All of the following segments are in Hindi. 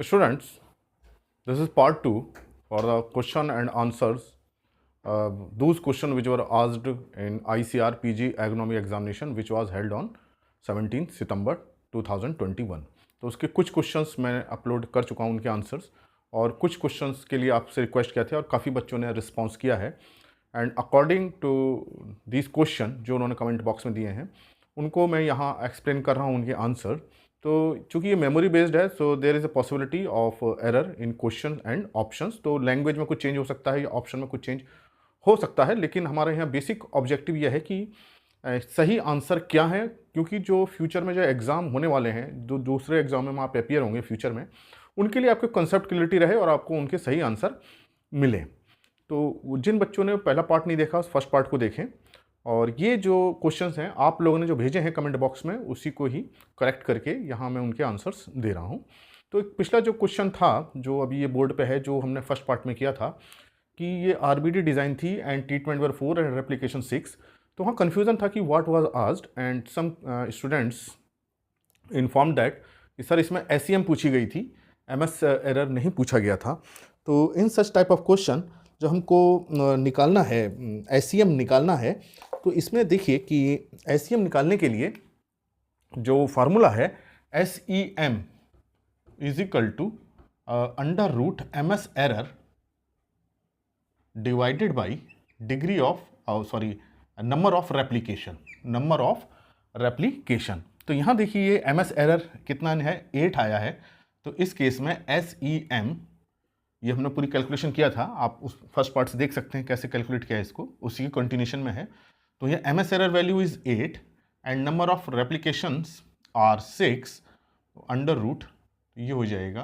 Students, this is part 2 for the question and answers. Those questions which were asked in ICR PG Agronomy examination which was held on 17 सितंबर 2021. तो उसके कुछ क्वेश्चंस मैं अपलोड कर चुका हूँ उनके आंसर्स, और कुछ क्वेश्चंस के लिए आपसे रिक्वेस्ट किया था और काफ़ी बच्चों ने रिस्पॉन्स किया है. And according to this question जो उन्होंने कमेंट बॉक्स में दिए हैं उनको मैं यहाँ एक्सप्लेन कर रहा हूँ उनके आंसर. तो चूंकि ये मेमोरी बेस्ड है, so there is a possibility of error in question and options. तो लैंग्वेज में कुछ चेंज हो सकता है या ऑप्शन में कुछ चेंज हो सकता है, लेकिन हमारे यहाँ बेसिक ऑब्जेक्टिव यह है कि सही आंसर क्या है, क्योंकि जो फ्यूचर में जो एग्ज़ाम होने वाले हैं, जो दूसरे एग्जाम में आप अपियर होंगे फ्यूचर में, उनके लिए आपको कंसेप्ट क्लियरिटी रहे और आपको उनके सही आंसर मिले. तो जिन बच्चों ने पहला पार्ट नहीं देखा उस फर्स्ट पार्ट को देखें, और ये जो क्वेश्चंस हैं आप लोगों ने जो भेजे हैं कमेंट बॉक्स में उसी को ही करेक्ट करके यहाँ मैं उनके आंसर्स दे रहा हूँ. तो एक पिछला जो क्वेश्चन था जो अभी ये बोर्ड पे है, जो हमने फर्स्ट पार्ट में किया था कि ये आरबीडी डिज़ाइन थी and treatment were 4 and replication 6. तो वहाँ कन्फ्यूज़न था कि what was asked and some students inform that कि सर इसमें एसईएम पूछी गई थी, एमएस एरर नहीं पूछा गया था. तो in such type of question जो हमको निकालना है, एसईएम निकालना है, तो इसमें देखिए कि एसईएम निकालने के लिए जो फार्मूला है SEM is equal to under root MS error divided by degree of number of replication. तो यहाँ देखिए ये एमएस एरर कितना है, 8 आया है. तो इस केस में एसईएम, ये हमने पूरी कैलकुलेशन किया था, आप उस फर्स्ट पार्ट से देख सकते हैं कैसे कैलकुलेट किया है इसको, उसी की कंटिन्यूशन में है. तो ये MS error value is 8 and number of replications are 6 under root, ये हो जाएगा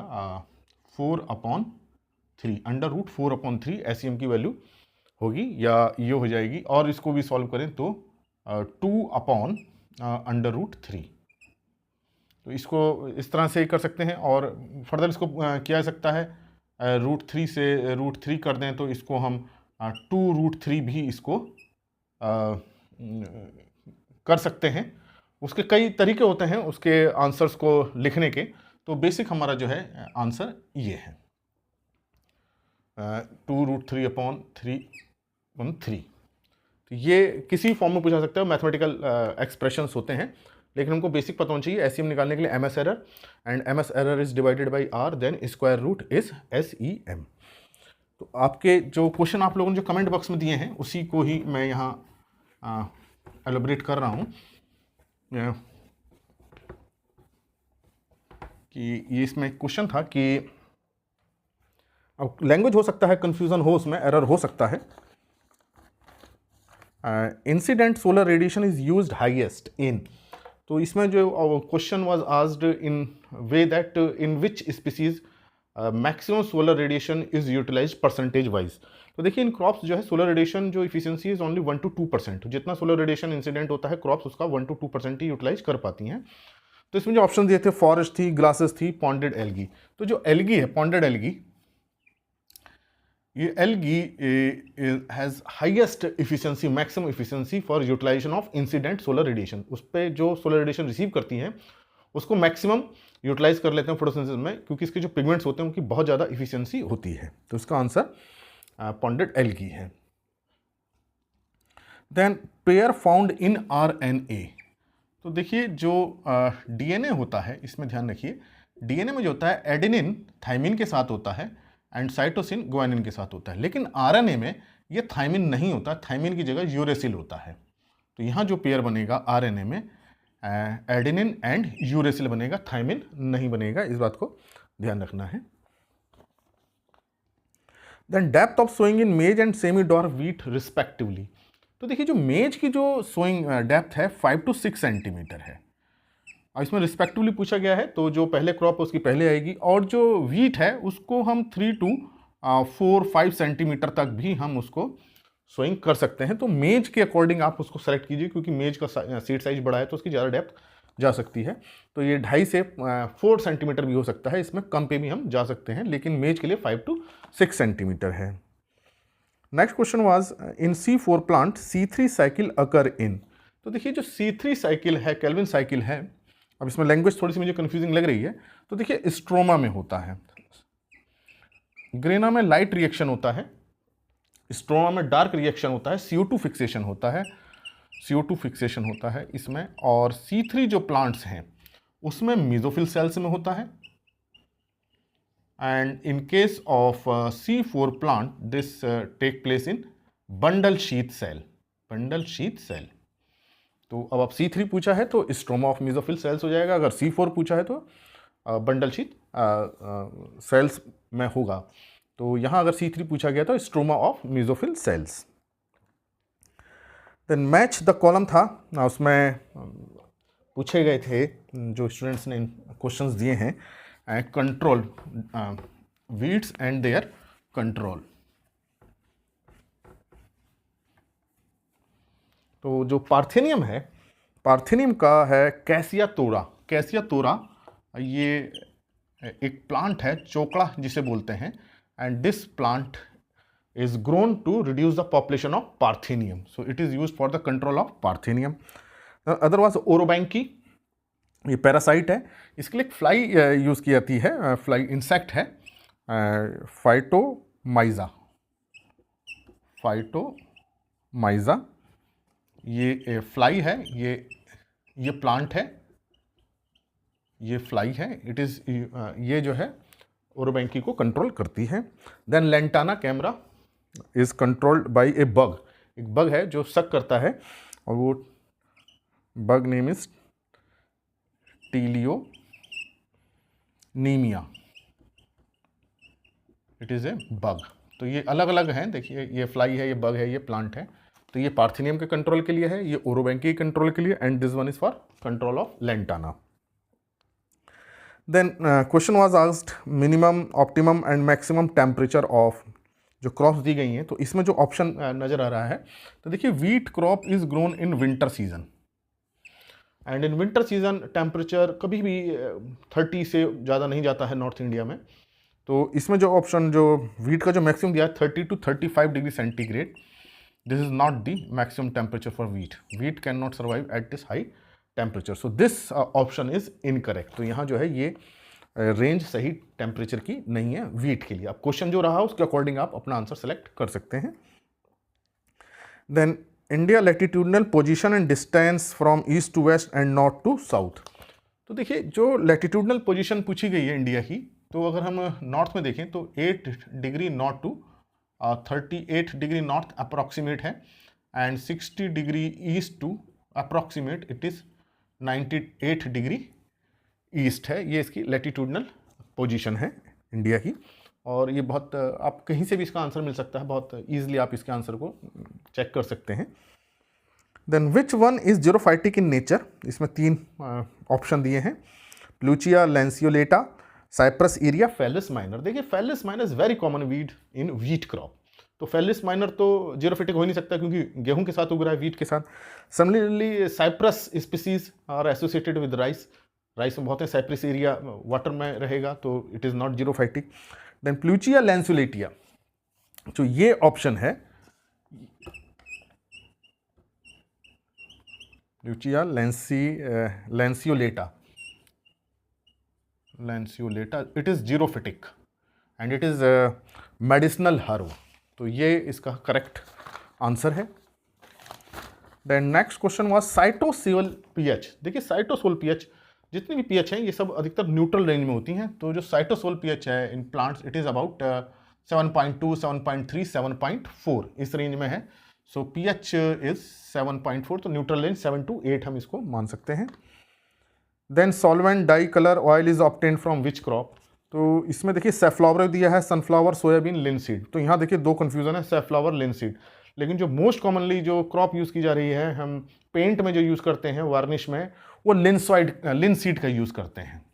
4/3, अंडर रूट 4/3 एसईएम की वैल्यू होगी, या ये हो जाएगी. और इसको भी सॉल्व करें तो 2/√3. तो इसको इस तरह से कर सकते हैं, और फर्दर इसको किया जा सकता है √3 से √3 कर दें तो इसको हम 2√3 भी इसको कर सकते हैं. उसके कई तरीके होते हैं उसके आंसर्स को लिखने के. तो बेसिक हमारा जो है आंसर ये है 2√3/3. तो ये किसी फॉर्म में पूछा सकता है, मैथमेटिकल एक्सप्रेशंस होते हैं, लेकिन हमको बेसिक पता होना चाहिए एसईएम निकालने के लिए MS error, and MS error is divided by R, then square root is SEM. तो आपके जो क्वेश्चन आप लोगों ने जो कमेंट बॉक्स में दिए हैं उसी को ही मैं यहाँ एलोबरेट कर रहा हूँ कि ये इसमें क्वेश्चन था कि अब लैंग्वेज हो सकता है कन्फ्यूज़न हो, उसमें एरर हो सकता है. Incident solar radiation is used highest in. तो इसमें जो question was asked in way that in which species maximum solar radiation is utilised percentage wise. तो देखिए इन क्रॉप्स जो है सोलर रेडिएशन जो इफिशियंसी इज ओनली 1 to 2%. जितना सोलर रेडिएशन इंसिडेंट होता है क्रॉप्स उसका 1 to 2% ही यूटिलाइज कर पाती हैं. तो इसमें जो ऑप्शन दिए थे फॉरेस्ट थी, ग्लासेस थी, पॉन्डेड एल्गी. तो जो एल्गी है, पॉन्डेड एल्गी, ये algae has highest efficiency, maximum efficiency for utilisation of incident solar radiation. उस पर जो सोलर रेडिएशन रिसीव करती हैं उसको मैक्सिमम यूटिलाइज कर लेते हैं फोटोसिंथेसिस में, क्योंकि इसके जो पिगमेंट्स होते हैं उनकी बहुत ज़्यादा इफिशियंसी होती है. तो इसका आंसर पॉन्डेड एल्गी है. Then pair found in RNA. तो देखिए जो डीएनए होता है, इसमें ध्यान रखिए, डीएनए में जो होता है एडेनिन थाइमिन के साथ होता है एंड साइटोसिन ग्वानिन के साथ होता है, लेकिन आरएनए में ये थाइमिन नहीं होता, थाइमिन की जगह यूरेसिल होता है. तो यहाँ जो पेयर बनेगा आरएनए में एडेनिन एंड यूरेसिल बनेगा, थाइमिन नहीं बनेगा, इस बात को ध्यान रखना है. देन डेप्थ ऑफ सोइंग इन मेज and semi dwarf wheat respectively. तो देखिए जो मेज की जो सोइंग डेप्थ है 5 to 6 सेंटीमीटर है, और इसमें रिस्पेक्टिवली पूछा गया है, तो जो पहले क्रॉप उसकी पहले आएगी, और जो वीट है उसको हम 3 to 4-5 सेंटीमीटर तक भी हम उसको सोइंग कर सकते हैं. तो मेज के अकॉर्डिंग आप उसको सेलेक्ट कीजिए, क्योंकि मेज का सीड साइज बड़ा है तो उसकी ज़्यादा डेप्थ जा सकती है. तो ये 2.5 से 4 सेंटीमीटर भी हो सकता है, इसमें कम पे भी हम जा सकते हैं, लेकिन मेज के लिए 5 to 6 सेंटीमीटर है. Next question was in C4 plant C3 cycle occur in. तो देखिए जो C3 साइकिल है, केल्विन साइकिल है, अब इसमें लैंग्वेज थोड़ी सी मुझे कंफ्यूजिंग लग रही है। तो देखिए स्ट्रोमा में होता है, ग्रेना में लाइट रिएक्शन होता है, स्ट्रोमा में डार्क रिएक्शन होता है, CO2 फिक्सेशन होता है, CO2 फिक्सेशन होता है इसमें। और C3 जो प्लांट्स हैं उसमें मेसोफिल सेल्स में होता है। And in case of C4 plant this take place in bundle sheath cell, bundle sheath cell. तो अब आप C3 पूछा है तो स्ट्रोमा ऑफ मेसोफिल सेल्स हो जाएगा, अगर C4 पूछा है तो बंडल शीथ सेल्स में होगा। तो यहाँ अगर C3 पूछा गया तो stroma of mesophyll cells. Then match the column था, उसमें पूछे गए थे जो स्टूडेंट्स ने क्वेश्चंस दिए हैं, control weeds and their control. तो जो पार्थेनियम है, पार्थेनियम का है कैसिया तोरा। कैसिया तोरा ये एक प्लांट है, चोकड़ा जिसे बोलते हैं, and this plant is grown to reduce the population of Parthenium. So it is used for the control of Parthenium. Other was Orobanki, ये पैरासाइट है, इसके लिए फ्लाई यूज़ की जाती है, फ्लाई इंसेक्ट है, फाइटोमाइजा, फाइटोमाइजा ये फ्लाई है, ये प्लांट है, ये फ्लाई है, इट इज़ ये जो है ओरोबैंकी को कंट्रोल करती है। Then Lantana camara is controlled by a bug, एक बग है जो सक करता है, और वो bug name is teleonemia, it is a bug. तो ये अलग अलग हैं, देखिए ये फ्लाई है, ये बग है, ये प्लांट है। तो ये पार्थेनियम के कंट्रोल के लिए है, ये ओरोबैंकी के कंट्रोल के लिए, and this one is for control of lantana. Then question was asked minimum, optimum and maximum temperature of, जो क्रॉप्स दी गई हैं। तो इसमें जो ऑप्शन नज़र आ रहा है, तो देखिए wheat crop is grown in winter season, and in winter season temperature कभी भी 30 से ज़्यादा नहीं जाता है नॉर्थ इंडिया में। तो इसमें जो ऑप्शन, जो वीट का जो मैक्सिमम दिया है 30 to 35 degree centigrade, this is not the maximum temperature for wheat, wheat can not survive at this high temperature, so this option is incorrect. तो यहाँ जो है ये रेंज सही टेम्परेचर की नहीं है वीट के लिए। अब क्वेश्चन जो रहा उसके अकॉर्डिंग आप अपना आंसर सेलेक्ट कर सकते हैं। Then India latitudinal position and distance from east to west and north to south. तो देखिए जो लैटिट्यूडनल पोजीशन पूछी गई है इंडिया की, तो अगर हम नॉर्थ में देखें तो 8 degree north to 38 degree north approximate है, and 60 degree east to approximate it is 98 degree east है। ये इसकी लैटिट्यूडनल पोजीशन है इंडिया की, और ये बहुत आप कहीं से भी इसका आंसर मिल सकता है, बहुत ईजिली आप इसके आंसर को चेक कर सकते हैं। Then which one is xerophytic in nature, इसमें 3 ऑप्शन दिए हैं, Pluchea lanceolata, Cyperus area, Phalaris minor. देखिए Phalaris minor is very common weed in wheat crop, तो फेलिस माइनर तो जीरोफिटिक हो ही नहीं सकता क्योंकि गेहूं के साथ उग रहा है, वीट के साथ। Similarly Cyperus species are associated with rice, rice में बहुत है, साइप्रस एरिया वाटर में रहेगा, तो it is not xerophytic. Then Pluchea lanceolata, जो ये ऑप्शन है, Pluchea lanceolata, it is xerophytic and it is medicinal herb, तो ये इसका करेक्ट आंसर है। Then next question was cytosol pH. देखिए साइटोसोल पीएच, जितनी भी पीएच हैं ये सब अधिकतर न्यूट्रल रेंज में होती हैं, तो जो साइटोसोल पीएच है in plants it is about 7.2, 7.3, 7.4 इस रेंज में है। सो पीएच इज 7.4, तो न्यूट्रल रेंज 7 to 8 हम इसको मान सकते हैं। Then solvent dye colour oil is obtained from which crop, तो इसमें देखिए सैफ्लावर दिया है, सनफ्लावर, सोयाबीन, लिनसीड। तो यहाँ देखिए 2 कन्फ्यूजन है, सैफ्लावर, लिनसीड। लेकिन जो मोस्ट कॉमनली जो क्रॉप यूज़ की जा रही है, हम पेंट में जो यूज़ करते हैं, वार्निश में, वो लिनसीड का यूज़ करते हैं,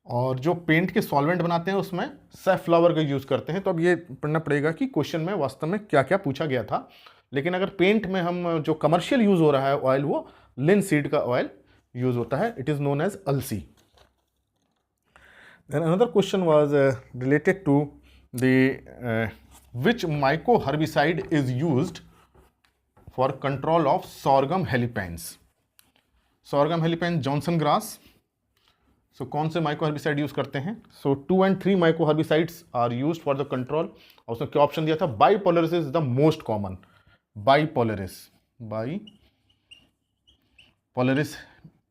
और जो पेंट के सॉल्वेंट बनाते हैं उसमें सैफ्लावर का यूज़ करते हैं। तो अब ये पढ़ना पड़ेगा कि क्वेश्चन में वास्तव में क्या क्या पूछा गया था। लेकिन अगर पेंट में हम जो कमर्शियल यूज़ हो रहा है ऑयल, वो लिनसीड का ऑयल यूज़ होता है, इट इज़ नोन एज अलसी। Then another question was related to the which myco herbicide is used for control of sorghum helipens. Sorghum halepense, Johnson grass. So कौन से माइको हर्बिसाइड यूज करते हैं? So 2 and 3 myco herbicides are used for the control. और उसने क्या ऑप्शन दिया था? Bipolaris is the most common. Bipolaris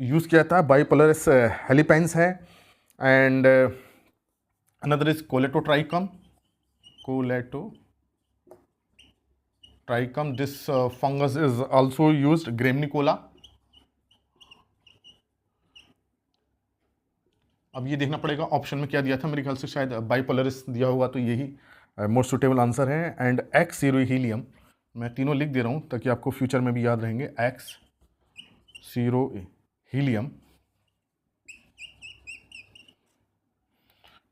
use किया था। बाइपोलरिस हेलिपेंस है। And another is Colletotrichum. This fungus is also used. Graminicola. अब ये देखना पड़ेगा ऑप्शन में क्या दिया था। मेरे ख्याल से शायद बाइपोलरिस दिया होगा, तो यही मोस्ट सुटेबल आंसर है। एंड एक्स सीरोहीलियम, मैं तीनों लिख दे रहा हूँ ताकि आपको फ्यूचर में भी याद रहेंगे। Exserohilum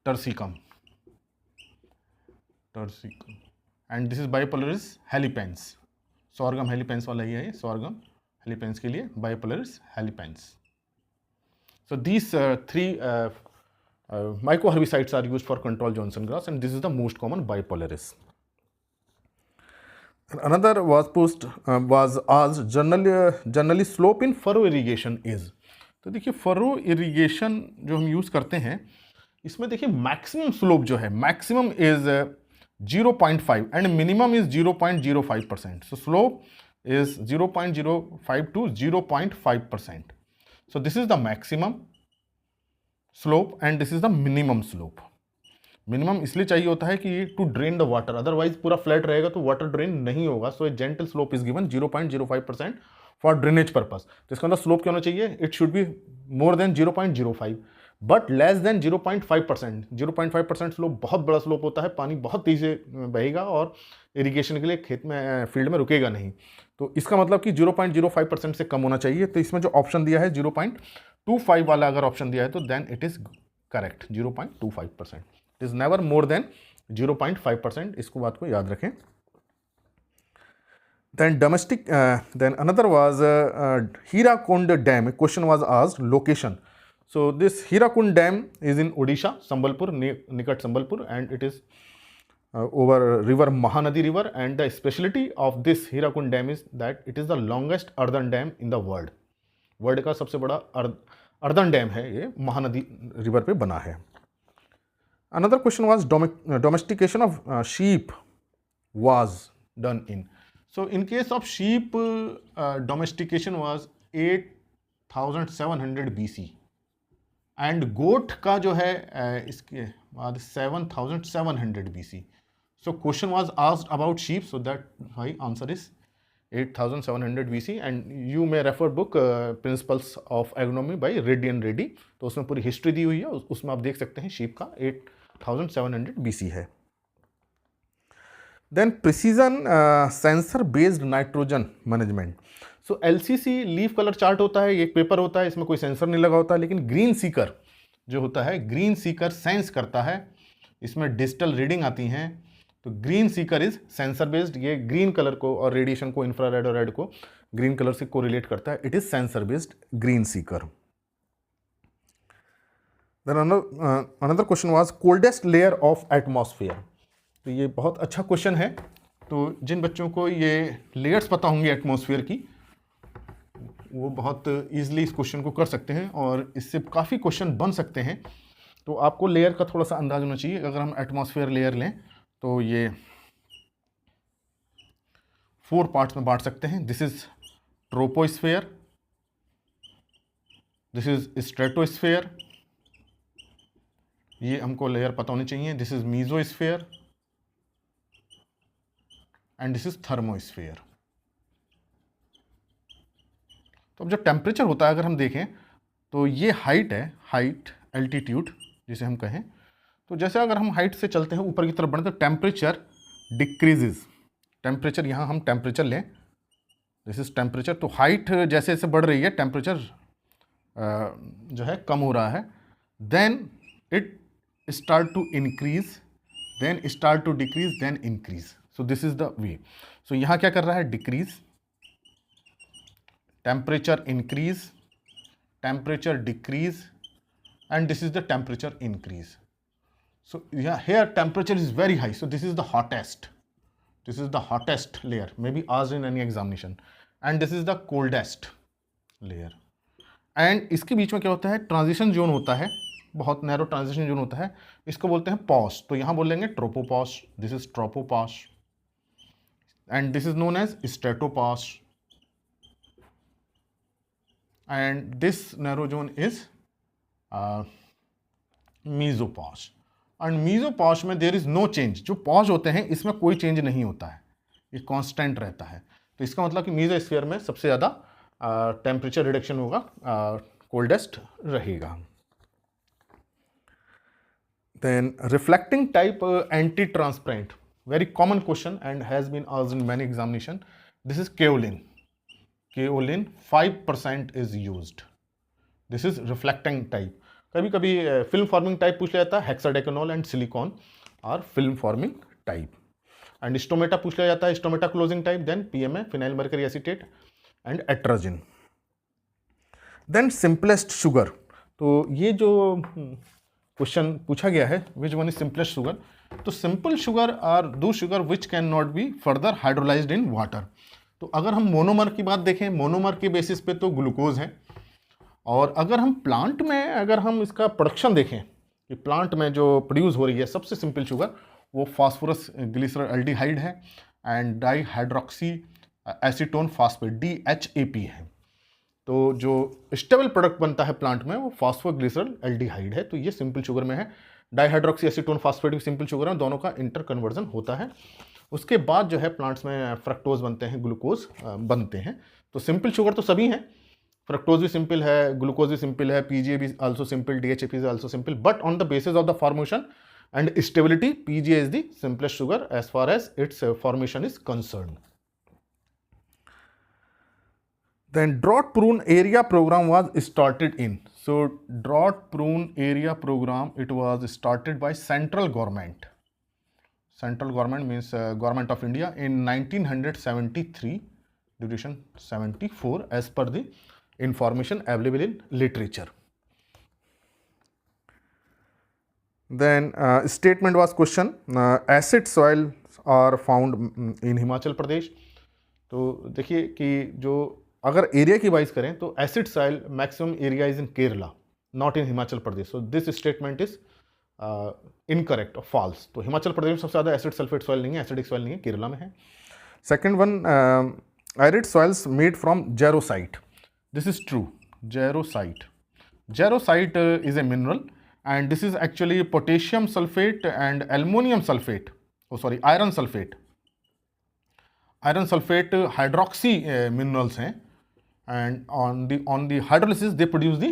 turcicum and this is Bipolaris halepensis. Sorghum halepensis वाला ही है ये। सोरगम हेलिपेंस के लिए बाइपोलरिस हेलिपेंस। So these three mycoherbicides are used for control Johnson grass, and this is the most common Bipolaris. And another was asked generally slope in furrow irrigation is. तो देखिए furrow irrigation जो हम यूज करते हैं, इसमें देखिए मैक्सिमम स्लोप जो है, maximum is 0.5 and minimum is 0.05%. So slope is 0.05 to 0.5%. So this is the maximum slope and this is the minimum slope. Minimum इसलिए चाहिए होता है कि to drain the water, otherwise पूरा फ्लैट रहेगा तो वाटर ड्रेन नहीं होगा. So a gentle slope is given 0.05% for drainage purpose. तो इसका मतलब स्लोप क्या होना चाहिए? It should be more than 0.05 but less than 0.5%. 0.5% slope बहुत बड़ा स्लोप होता है, पानी बहुत तेजी से बहेगा और इरिगेशन के लिए खेत में फील्ड में रुकेगा नहीं. तो इसका मतलब कि 0.05% से कम होना चाहिए. तो इसमें जो ऑप्शन दिया है 0.25 वाला अगर ऑप्शन दिया है तो then it is correct. 0.25%. It is never more than 0.5%. इसको बात को याद रखें. Then then another was Hirakund Dam. A question was asked, location. So this Hirakund Dam is in Odisha, Sambalpur, Nikat Sambalpur, and it is over river Mahanadi river. And the specialty of this Hirakund Dam is that it is the longest earthen dam in the world. World का सबसे बड़ा अर्दन डैम है ये, महानदी रिवर पे बना है. Another question was domestication of sheep was done in. So in case of sheep, domestication was 8700 BC and goat का जो है इसके बाद 7700 BC. So question was asked about sheep, so that my answer is 8700 BC and you may refer book Principles of Agronomy by Reddy and Reddy. तो उसमें पूरी हिस्ट्री दी हुई है, उसमें आप देख सकते हैं sheep का 8700 BC है. Then precision sensor based nitrogen management. So LCC leaf colour chart होता है, ये एक पेपर होता है, इसमें कोई सेंसर नहीं लगा होता, लेकिन ग्रीन सीकर जो होता है, ग्रीन सीकर सेंस करता है, इसमें डिजिटल रीडिंग आती हैं. तो green Sikar is sensor based. ये ग्रीन कलर को और रेडिएशन को, इंफ्रारेड और रेड को ग्रीन कलर से कोरिलेट करता है. It is sensor based green Sikar. Then another question was coldest layer of atmosphere. तो ये बहुत अच्छा क्वेश्चन है. तो जिन बच्चों को ये लेयर्स पता होंगे एटमॉस्फेयर की, वो बहुत ईजिली इस क्वेश्चन को कर सकते हैं और इससे काफ़ी क्वेश्चन बन सकते हैं. तो आपको लेयर का थोड़ा सा अंदाज होना चाहिए. अगर हम एटमॉस्फेयर लेयर लें तो ये 4 पार्ट्स में बांट सकते हैं. This is troposphere, this is stratosphere, ये हमको लेयर पता होनी चाहिए. This is mesosphere and this is thermosphere. तो अब जो टेम्परेचर होता है अगर हम देखें तो ये हाइट है, हाइट एल्टीट्यूड जिसे हम कहें. तो जैसे अगर हम हाइट से चलते हैं ऊपर की तरफ बढ़ते हैं तो टेम्परेचर डिक्रीजेज. टेम्परेचर यहाँ हम टेम्परेचर लें, दिस इज टेम्परेचर. तो हाइट जैसे जैसे बढ़ रही है टेम्परेचर जो है कम हो रहा है. Then it start to increase, then start to decrease, then increase. So this is the way. So यहाँ क्या कर रहा है? Decrease, temperature increase, temperature decrease and this is the temperature increase. So yeah, here temperature is very high, so this is the hottest. This is the hottest layer, maybe asked in any examination. And this is the coldest layer. And इसके बीच में क्या होता है, ट्रांजिशन जोन होता है, बहुत नैरो ट्रांजिशन जोन होता है, इसको बोलते हैं पॉज। तो यहाँ बोलेंगे tropopause, this is tropopause, and this is known as stratopause, and this narrow zone is mesopause. And mesopause में देयर इज नो चेंज, जो पॉज होते हैं इसमें कोई चेंज नहीं होता है, ये कांस्टेंट रहता है। तो इसका मतलब कि मीजोस्फीयर में सबसे ज़्यादा टेम्परेचर रिडक्शन होगा, कोल्डेस्ट रहेगा। Then reflecting type anti transparent, very common question and has been asked in many examination. This is kaolin, kaolin 5% is used, this is reflecting type. कभी कभी फिल्म फॉर्मिंग टाइप पूछ लिया जाता है, hexadecanol and silicon are film forming type. And stomata पूछ लिया जाता है, stomata closing type, then PMA phenyl mercury acetate and atrazine. Then simplest sugar, तो ये जो क्वेश्चन पूछा गया है, विच वन इज सिंपलेस्ट शुगर, तो सिंपल शुगर आर दो sugar which can not be further hydrolysed in water. तो अगर हम मोनोमर की बात देखें, मोनोमर के बेसिस पे तो ग्लूकोज है, और अगर हम प्लांट में अगर हम इसका प्रोडक्शन देखें कि प्लांट में जो प्रोड्यूस हो रही है सबसे सिंपल शुगर, वो फास्फोरस ग्लिसरॉल्डिहाइड है and di hydroxy acetone phosphate DHAP है। तो जो स्टेबल प्रोडक्ट बनता है प्लांट में वो फास्फोग्लिसरॉल्डिहाइड है, तो ये सिंपल शुगर में है। डाईहाइड्रोक्सी एसीटोन फास्फेट भी सिंपल शुगर है, दोनों का इंटर कन्वर्जन होता है। उसके बाद जो है प्लांट्स में फ्रक्टोज बनते हैं, ग्लूकोज बनते हैं। तो सिंपल शुगर तो सभी हैं, फ्रक्टोज भी सिंपल है, ग्लूकोज भी सिंपल है, PGA भी also simple, DHAP is also simple, but on the basis of the formation and stability, PGA is the simplest sugar as far as its formation is concerned. Then drought prune area program was started in, so drought prune area program, it was started by central government. Central government means government of India in 1973, duration 74 as per the information available in literature. Then statement was question, acid soil are found in Himachal Pradesh. तो देखिए कि जो अगर एरिया की वाइज करें तो acid soil maximum area is in Kerala, not in Himachal Pradesh. So this statement is incorrect और फॉल्स। तो हिमाचल प्रदेश में सबसे ज़्यादा एसिड सल्फेट सॉइल नहीं है, एसिडिक सॉइल नहीं है, केरला में है। Second one, arid soils made from jarosite, this is true. Jarosite, jarosite is a mineral and this is actually potassium sulfate and aluminum sulfate, iron sulfate, hydroxy minerals हैं, and on the hydrolysis they produce the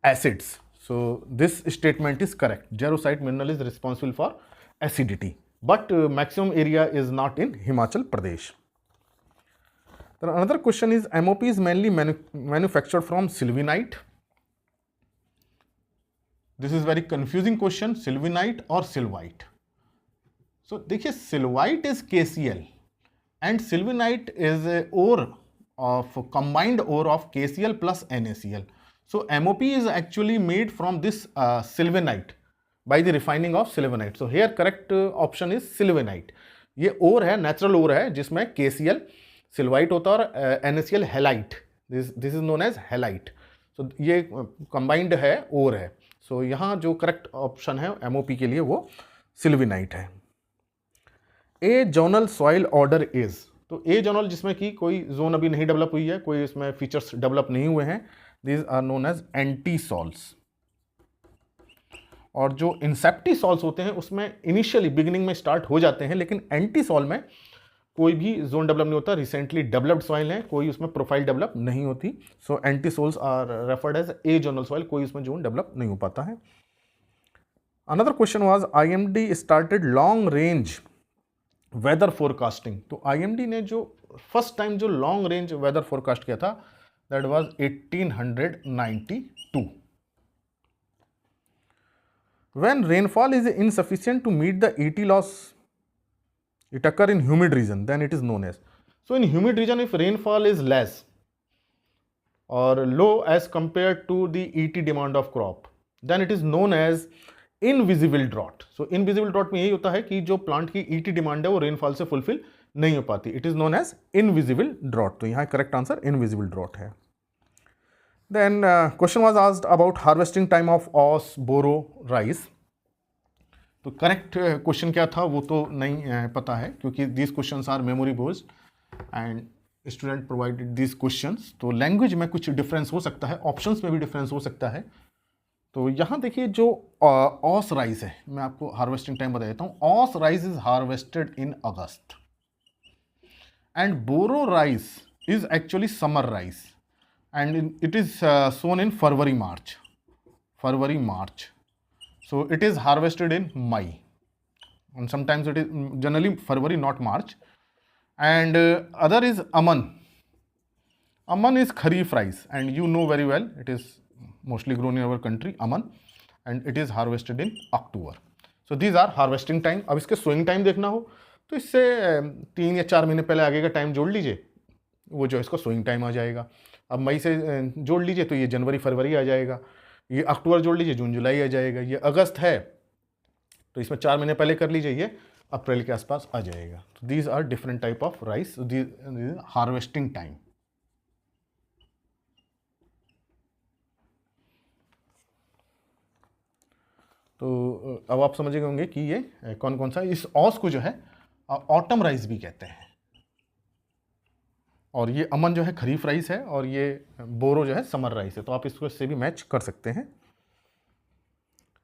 acids. So this statement is correct, jarosite mineral is responsible for acidity, but maximum area is not in Himachal Pradesh. Then another question is, MOP is mainly manufactured from sylvinite. This is very confusing question, sylvinite और सिल्वाइट। सो देखिए, sylvite is KCl and sylvinite is ore of combined ore of KCl plus NaCl. So MOP is actually made from this sylvinite by the refining of sylvinite. So here correct option is sylvinite. ये ओर है, नेचुरल ओर है जिसमें KCl सिल्वाइट होता है और NaCl halite, this is known as halite. So ये कंबाइंड है, ओर है. सो यहाँ जो करेक्ट ऑप्शन है MOP के लिए वो सिल्विनाइट है. ए जोनल सॉइल ऑर्डर इज, तो ए जोनल जिसमें कि कोई जोन अभी नहीं डेवलप हुई है, कोई इसमें फीचर्स डेवलप नहीं हुए हैं, दीज आर नोन एज एंटीसॉल्स. और जो इंसेप्टीसॉल्स होते हैं उसमें इनिशियली बिगिनिंग में स्टार्ट हो जाते हैं, लेकिन एंटीसॉल में कोई भी जोन डेवलप नहीं होता. रिसेंटली डेवलप्ड सॉइल है, कोई उसमें प्रोफाइल डेवलप नहीं होती. So entisols are referred as a zonal soil, कोई उसमें जोन डेवलप नहीं हो पाता है. Another question was, IMD started long range weather forecasting. तो IMD ने जो फर्स्ट टाइम जो लॉन्ग रेंज वेदर फोरकास्ट किया था, that was 1892. When rainfall is insufficient to meet the ET loss, it occur in humid region, then it is known as. So in humid region, if rainfall is less or low as compared to the ET demand of crop, then it is known as invisible drought. So invisible drought में यही होता है कि जो प्लांट की ET डिमांड है वो रेनफॉल से फुलफिल नहीं हो पाती. It is known as invisible drought. तो यहाँ करेक्ट आंसर इनविजिबल ड्रॉट है. Then question was asked about harvesting time of os, boro, rice. तो करेक्ट क्वेश्चन क्या था वो तो नहीं पता है, क्योंकि these questions are memory based and student provided these questions. तो लैंग्वेज में कुछ डिफरेंस हो सकता है, ऑप्शंस में भी डिफरेंस हो सकता है। तो यहाँ देखिए जो ऑस राइस है, मैं आपको हार्वेस्टिंग टाइम बता देता हूँ। Aus rice is harvested in August and boro rice is actually summer rice and it is sown in February March. So it is harvested in May, and sometimes it is generally February, not March. And other is aman. Aman is kharif rice, and you know very well it is mostly grown in our country, aman, and it is harvested in October. So these are harvesting time. अब इसके sowing time देखना हो तो इससे 3 या 4 महीने पहले आगे का टाइम जोड़ लीजिए, वो जो इसका सोइंग टाइम आ जाएगा। अब मई से जोड़ लीजिए तो ये जनवरी फरवरी आ जाएगा, ये अक्टूबर जोड़ लीजिए जून जुलाई आ जाएगा, ये अगस्त है तो इसमें 4 महीने पहले कर लीजिए, ये अप्रैल के आसपास आ जाएगा। तो these are different type of rice, harvesting time. तो अब आप समझ गए होंगे कि ये कौन कौन सा, इस ऑस को जो है ऑटम राइस भी कहते हैं, और ये अमन जो है खरीफ राइस है, और ये बोरो जो है समर राइस है। तो आप इसको इससे भी मैच कर सकते हैं।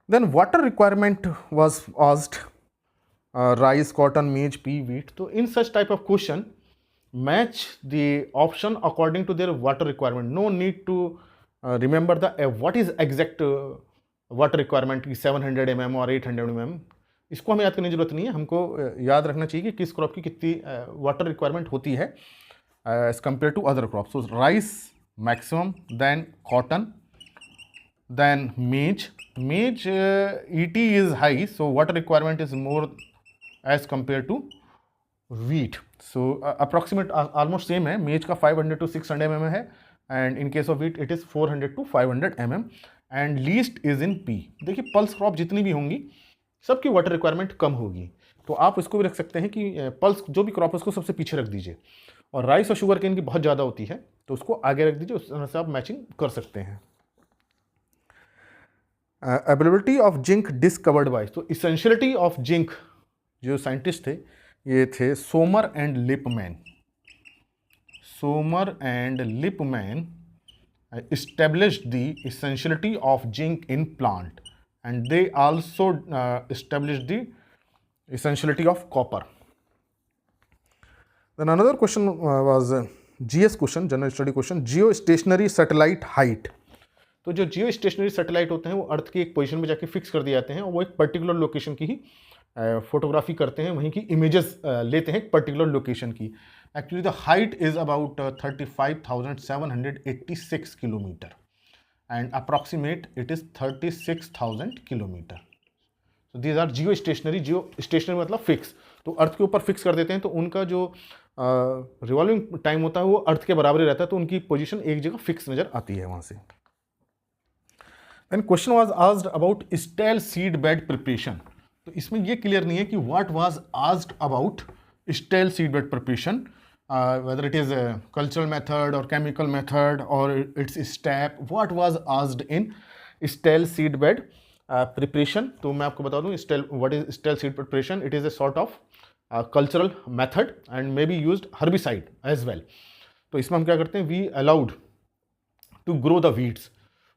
Then water requirement was asked, rice, cotton, maize, pea, wheat. तो in such type of question match the option according to their water requirement. No need to remember the what is exact water requirement की 700 mm और 800 mm, इसको हमें याद करने की जरूरत नहीं है। हमको याद रखना चाहिए कि किस क्रॉप की कितनी वाटर रिक्वायरमेंट होती है as compared to other crops. So rice maximum, then cotton, then maize. ET is high, so water requirement is more as compared to wheat. So approximate almost same है, maize का 500 to 600 mm है, and in case of wheat it is 400 to 500 mm, and least is in P. देखिए पल्स क्रॉप जितनी भी होंगी सबकी वाटर रिक्वायरमेंट कम होगी, तो आप इसको भी रख सकते हैं कि पल्स जो भी क्रॉप है उसको सबसे पीछे रख दीजिए, और राइस और शुगर केन की बहुत ज़्यादा होती है तो उसको आगे रख दीजिए, उस तरह से आप मैचिंग कर सकते हैं। Availability of zinc discovered by, तो इसेंशियलिटी ऑफ जिंक जो साइंटिस्ट थे ये थे Somer and Lipman. Somer and Lipman established the essentiality of zinc in plant, and they also established the essentiality of copper. Then another question was GS question, general study question, geostationary satellite height. तो जो जियो स्टेशनरी सैटेलाइट होते हैं वो अर्थ की एक पोजीशन में जाके फिक्स कर दिए जाते हैं, और वो एक पर्टिकुलर लोकेशन की ही फोटोग्राफी करते हैं, वहीं की इमेजेस लेते हैं एक पर्टिकुलर लोकेशन की। Actually the height is about 35,786 kilometre and approximate it is 36,000 kilometre. तो दीज आर जियो स्टेशनरी मतलब फिक्स, तो अर्थ के ऊपर फिक्स कर देते हैं, तो उनका जो रिवॉल्विंग टाइम होता है वो अर्थ के बराबर ही रहता है, तो उनकी पोजीशन एक जगह फिक्स नजर आती है वहाँ से। And question was asked about stale seed bed preparation. तो इसमें ये क्लियर नहीं है कि what was asked about stale seed bed preparation, whether it is a cultural method or chemical method or its step, what was asked in stale seed bed preparation. तो मैं आपको बता दूं what is stale seed preparation. It is a sort of cultural method and may be used herbicide as well. तो इसमें हम क्या करते हैं, we allowed to grow the weeds.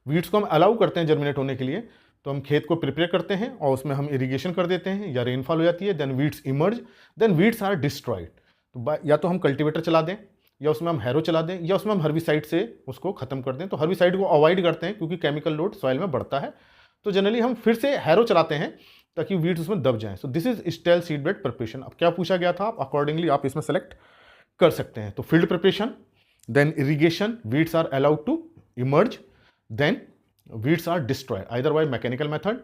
weeds को हम अलाउ करते हैं जर्मिनेट होने के लिए, तो हम खेत को प्रिपेयर करते हैं और उसमें हम इरिगेशन कर देते हैं या रेनफॉल हो जाती है, then weeds emerge, then weeds are destroyed. तो या तो हम कल्टीवेटर चला दें, या उसमें हम हैरो चला दें, या उसमें हम हर्बिसाइड से उसको खत्म कर दें। तो हर्बिसाइड को अवॉइड करते हैं क्योंकि केमिकल लोड सॉइल में बढ़ता है, तो जनरली हम फिर से हैरो चलाते हैं ताकि वीड्स उसमें दब जाएं। So this is stale seed bed preparation. अब क्या पूछा गया था, अकॉर्डिंगली आप इसमें सेलेक्ट कर सकते हैं। तो field preparation, then irrigation, weeds are allowed to emerge, then weeds are destroyed either by mechanical method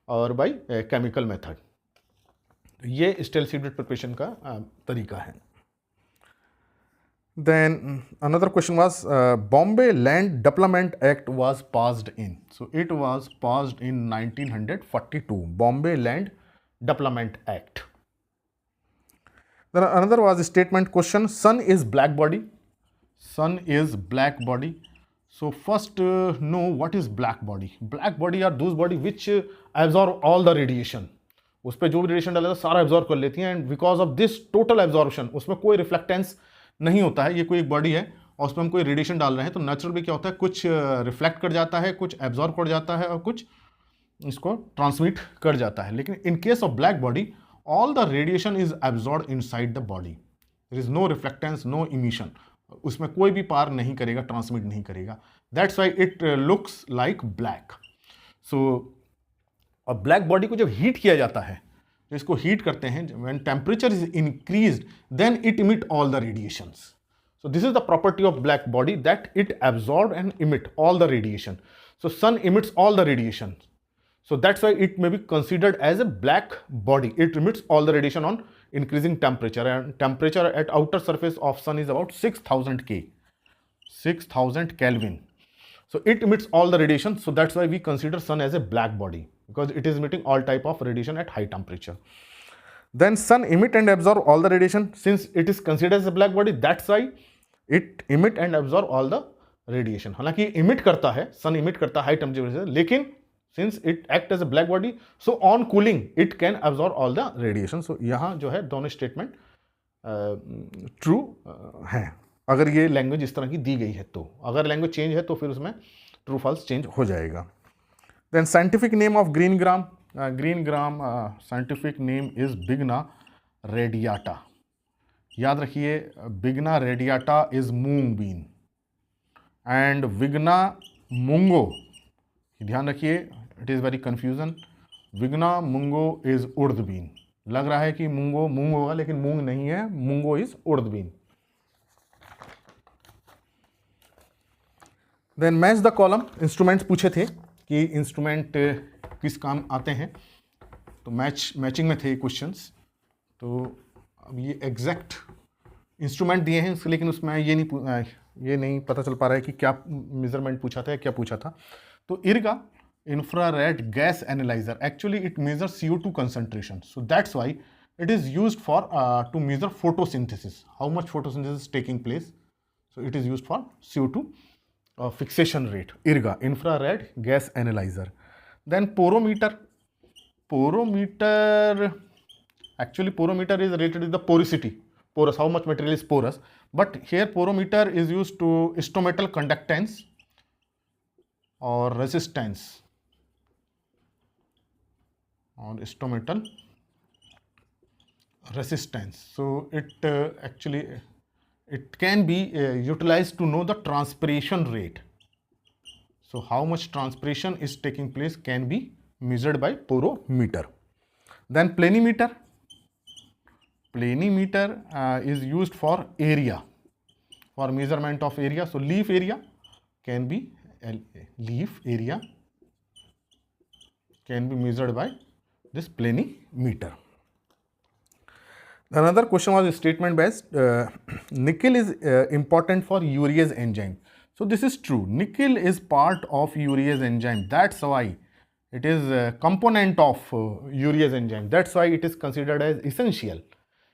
और बाय केमिकल मेथड। ये स्टेल सीड बेड प्रिपरेशन का तरीका है। Then another question was Bombay Land Development Act was passed in. So it was passed in 1942. Bombay Land Development Act. Then another was a statement question. Sun is black body. Sun is black body. So first, know what is black body. Black body are those body which absorb all the radiation. उस पर जो भी रेडिएशन डाला था सारा एब्जॉर्ब कर लेती हैं, and because of this total absorption उसमें कोई रिफ्लेक्टेंस नहीं होता है. ये कोई एक बॉडी है और उसमें हम कोई रेडिएशन डाल रहे हैं तो नेचुरली क्या होता है, कुछ रिफ्लेक्ट कर जाता है, कुछ एब्जॉर्ब कर जाता है और कुछ इसको ट्रांसमिट कर जाता है. लेकिन in case of black body all the radiation is absorb inside the body. There is no reflectance, no emission. उसमें कोई भी पार नहीं करेगा, ट्रांसमिट नहीं करेगा. That's why it looks like black. So और ब्लैक बॉडी को जब हीट किया जाता है, तो इसको हीट करते हैं, when temperature is increased then it emit all the radiations. So this is the property of black body that it absorb and emit all the radiation. So sun emits all the radiation. So that's why it may be considered as a black body. It emits all the radiation on increasing temperature, and temperature at outer surface of sun is about 6000 K, 6000 Kelvin. So it emits all the radiation. So that's why we consider sun as a black body, because it is emitting all type of radiation at high temperature. Then sun emit and absorb all the radiation. Since it is considered as a black body, that's why it emit and absorb all the radiation. हालांकि emit करता है, sun emit करता है high temperature से, लेकिन since it act as a black body, so on cooling it can absorb all the radiation. So यहाँ जो है दोनों स्टेटमेंट ट्रू हैं, अगर ये लैंग्वेज इस तरह की दी गई है. तो अगर लैंग्वेज चेंज है तो फिर उसमें ट्रू फॉल्स चेंज हो जाएगा. Then scientific name of green gram. Green gram scientific name is vigna radiata. याद रखिए, vigna radiata is moong bean and vigna mungo, ध्यान रखिए, it is very confusion. Vigna mungo is उर्द बीन. लग रहा है कि मुंगो मूंग होगा, लेकिन मूंग नहीं है, मुंगो इज उर्द bean. Then match the column. Instruments पूछे थे कि इंस्ट्रूमेंट किस काम आते हैं, तो मैचिंग में थे क्वेश्चंस. तो अब ये एग्जैक्ट इंस्ट्रूमेंट दिए हैं, लेकिन उसमें ये नहीं पता चल पा रहा है कि क्या मेजरमेंट पूछा था या क्या पूछा था. तो IRGA, infrared gas analyzer, actually it measures CO2 concentration. So that's why it is used for to measure photosynthesis, how much photosynthesis is taking place. So it is used for CO2 fixation rate. IRGA, infrared gas analyzer. Then porometer. Actually porometer is related with the porosity, porous, how much material is porous. But here porometer is used to stomatal conductance or resistance, or stomatal resistance. So it actually it can be utilized to know the transpiration rate. So how much transpiration is taking place can be measured by porometer. Then planimeter. Planimeter is used for area, for measurement of area. So leaf area can be measured by this planimeter. Another question was statement based. Nickel is important for urease enzyme. So this is true. Nickel is part of urease enzyme. That's why it is a component of urease enzyme. That's why it is considered as essential.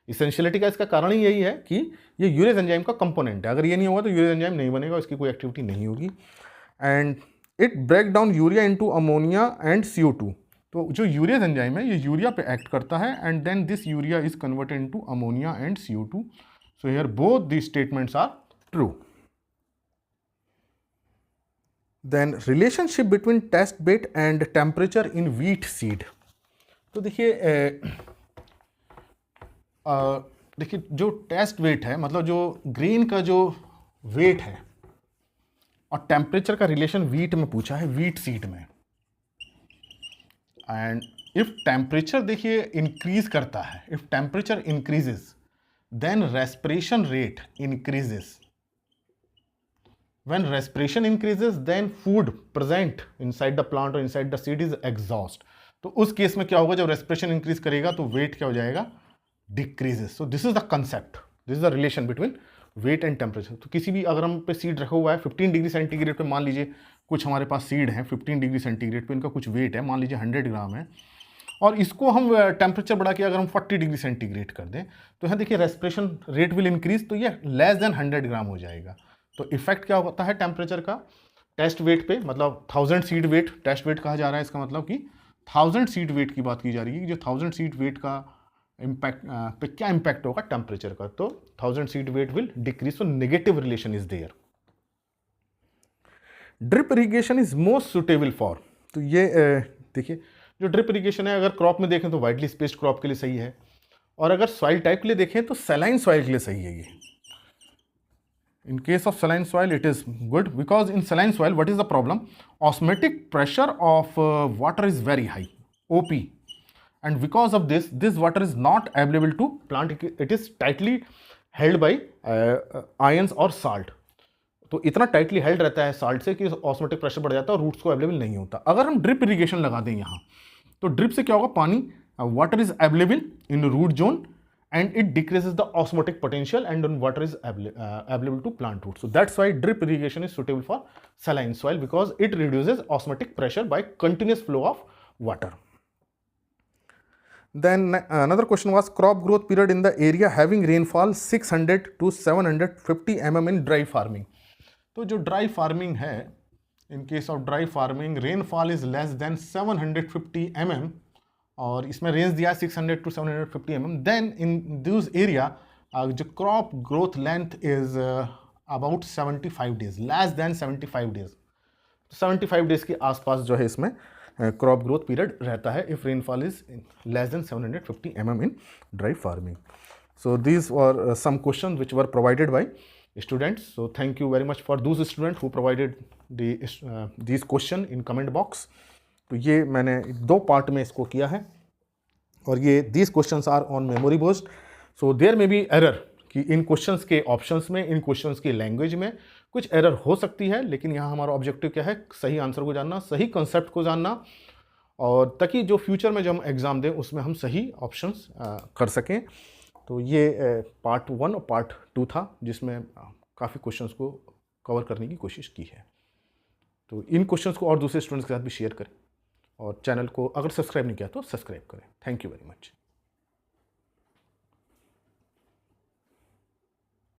Essentiality का इसका कारण ही यही है कि ये यूरेज एंजाइम का कंपोनेंट है. अगर ये नहीं होगा तो यूरेज एंजाइम नहीं बनेगा, इसकी कोई एक्टिविटी नहीं होगी. And it break down urea into ammonia and CO2. तो जो यूरेज एंजाइम है ये यूरिया पे एक्ट करता है, and then this urea is converted into ammonia and CO2. So here both the statements are true. Then relationship between test weight and temperature in wheat seed. तो देखिए जो टेस्ट वेट है, मतलब जो ग्रेन का जो वेट है और टेम्परेचर का रिलेशन व्हीट में पूछा है, व्हीट सीड में. एंड इफ टेम्परेचर देखिए इंक्रीज करता है, if temperature increases then respiration rate increases. When respiration increases then food present inside the plant और inside the seed is exhaust. तो उस केस में क्या होगा, जब रेस्पिरेशन इंक्रीज करेगा तो वेट क्या हो जाएगा, decreases. So this is the concept, this is the relation between weight and temperature. तो किसी भी अगर हम पे सीड रखा हुआ है 15 डिग्री सेंटीग्रेड पे, मान लीजिए कुछ हमारे पास सीड है 15 डिग्री सेंटीग्रेड पे, इनका कुछ वेट है, मान लीजिए 100 ग्राम है, और इसको हम टेम्परेचर बढ़ा के अगर हम 40 डिग्री सेंटीग्रेड कर दें तो यहाँ देखिए रेस्पिरेशन रेट विल इंक्रीज, तो ये लेस देन 100 ग्राम हो जाएगा. तो इफेक्ट क्या होता है टेम्परेचर का, टेस्ट वेट पे, मतलब 1000 सीड वेट टेस्ट वेट कहा जा रहा है, इसका मतलब कि 1000 सीड वेट की बात की जा रही है कि जो 1000 सीड वेट का इम्पैक्ट पे क्या इम्पैक्ट होगा टेम्परेचर का, तो 1000 सीड वेट विल डिक्रीज, तो negative relation is there. Drip irrigation is most suitable for, तो ये देखिए जो ड्रिप इरीगेशन है अगर क्रॉप में देखें तो वाइडली स्पेस्ड क्रॉप के लिए सही है, और अगर सॉइल टाइप के लिए देखें तो सैलाइन सॉइल के लिए सही है ये। In case of saline soil, it is good because in saline soil, what is the problem? Osmotic pressure of water is very high, OP, and because of this, this water is not available to plant. It is tightly held by ions or salt. तो इतना टाइटली हेल्ड रहता है साल्ट से कि ऑस्मोटिक प्रेशर बढ़ जाता है और रूट्स को अवेलेबल नहीं होता। अगर हम ड्रिप इरीगेशन लगा दें यहाँ, तो ड्रिप से क्या होगा, पानी water is available in root zone and it decreases the osmotic potential and then water is available to plant roots. So that's why drip irrigation is suitable for saline soil because it reduces osmotic pressure by continuous flow of water. Then another question was crop growth period in the area having rainfall 600 to 750 mm in dry farming. तो जो dry farming है, in case of dry farming rainfall is less than 750 mm और इसमें रेंज दिया 600 to 750 mm, then in this area जो crop growth length is about 75 days, less than 75 days, 75 days के आसपास जो है इसमें क्रॉप ग्रोथ पीरियड रहता है if rainfall is less than 750 mm in dry farming. So these were some question which were provided by students. So thank you very much for those students who provided these question in comment box. तो ये मैंने 2 पार्ट में इसको किया है और ये these questions are on memory based, so there may be error कि इन क्वेश्चंस के ऑप्शंस में, इन क्वेश्चंस की लैंग्वेज में कुछ एरर हो सकती है, लेकिन यहाँ हमारा ऑब्जेक्टिव क्या है, सही आंसर को जानना, सही कंसेप्ट को जानना, और ताकि जो फ्यूचर में जब हम एग्ज़ाम दें उसमें हम सही ऑप्शंस कर सकें। तो ये पार्ट 1 और पार्ट 2 था जिसमें काफ़ी क्वेश्चंस को कवर करने की कोशिश की है। तो इन क्वेश्चंस को और दूसरे स्टूडेंट्स के साथ भी शेयर करें और चैनल को अगर सब्सक्राइब नहीं किया तो सब्सक्राइब करें। Thank you very much.